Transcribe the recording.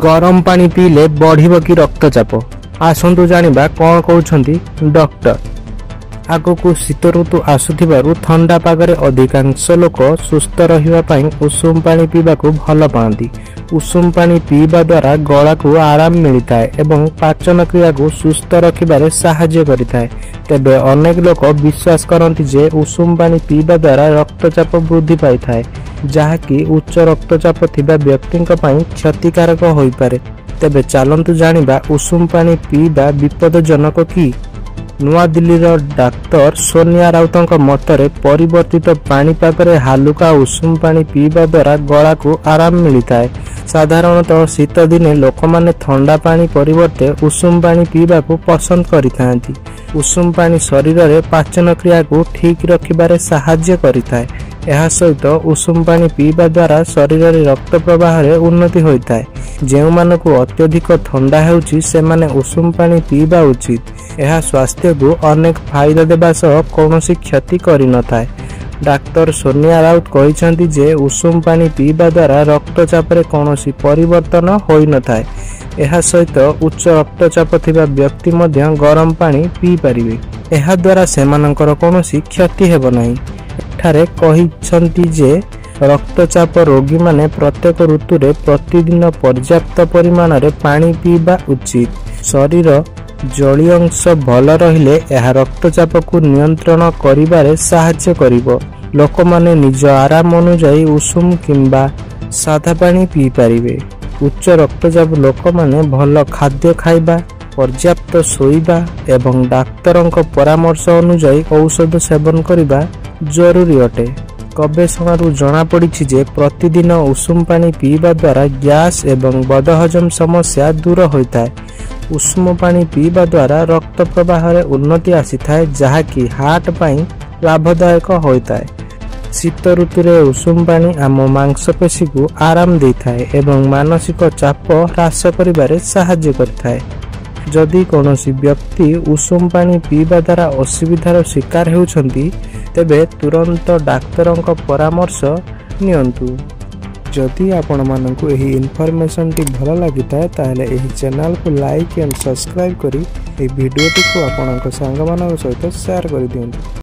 गरम पानी पीले बढ़िबो कि रक्तचाप आसंतु जानिबा कौन कहउछंती डॉक्टर। आगकू शीत ऋतु आसुथिबारु ठंडा पागरे अधिकांश लोक सुस्थ रहिबा पई उषुम पानी पीबाकू भल पाती। उषुम पानी पीबा द्वारा गला को आराम मिलता है एवं पाचन क्रिया को सुस्थ रखिबारे सहाय्य करिथाय। तेबे अनेक लोक विश्वास करती जे उषुम पानी पीबा द्वारा रक्तचाप वृद्धि पाई थाए, जहाँकि उच्च रक्तचाप थिबा व्यक्तिंक पई क्षतिकारक होई पारे। तेबे चलंतु जानिबा उषुम पानी पीबा विपदजनक कि। नुआ दिल्ली डाक्तर सोनिया राउतंक मतरे परिवर्तित पानीपागरे हालुका उषुम पानी पीबा द्वारा गला को आराम मिलता है। साधारणतः शीत दिने लोक माने ठंडा पानी परिवर्ते उषुम पानी पीबा को पसंद करिथांती। उषुम पानी शरीर रे पाचन क्रिया को ठीक रखिबारे सहाय्य करिथाय। एहा सहित उषुम पानी पीबा द्वारा शरीर रे रक्त प्रवाह रे उन्नति होइताय। जेउ मानकु अत्यधिक ठंडा हेउची से माने उषुम पानी पीबा उचित। यह स्वास्थ्य को अनेक फायदा देबा सह कौनसी क्षति करि नथाय। डाक्टर सोनिया राउत कहिसंती जे उषुम पानी पीबा द्वारा रक्तचाप रे कौनसी परिवर्तन होई नथाय। यह सहित उच्च रक्तचाप थिबा व्यक्ति मध्य गरम पानी पी परिबे। यह द्वारा सेमानकर कौनसी क्षति हेबो नाही। एठारे कहिसंती जे रक्तचाप रोगी माने प्रत्येक ऋतु रे प्रतिदिन पर्याप्त परिमाण रे पानी पीबा उचित। शरीर जलीय अंश भल रहिले यह रक्तचाप को नियंत्रण करिबारे सहाय्य करिवो। लोक माने निज आराम अनुसार उषुम किंबा सादा पानी पी परिबे। उच्च रक्तचाप लोक माने भल खाद्य खाइबा, पर्याप्त सोइबा एवं डाक्तरंक परामर्श अनुसार औषध सेवन करिबा जरूरी अटे। गवेषणारू जना पड़िछि जे प्रतिदिन उषुम पानी पीबा द्वारा गैस एवं बदहजम समस्या दूर होइताय। उषुम पानी पीबा द्वारा रक्त प्रवाह रे उन्नति आसीथाय, जहाँकि हार्ट पई लाभदायक होइताय। शीत ऋतु रे उषुम पानी आम मांसपेशी को आराम देइथाय एवं मानसिक चाप ह्रास करिबारे सहाय्य करिथाय। जदि कौनसी व्यक्ति उषुम पानी पीबा द्वारा असुविधार शिकार हेउछंती तेबे तुरंत डाक्तरंक परामर्श नियंतु। जदि आपण मानकु एही इन्फॉर्मेशन टी भल लागिता ताहले एही चैनल को लाइक एंड सब्सक्राइब करी ए वीडियो टी को आपणक संग मानक सहित शेयर करि दियंतु।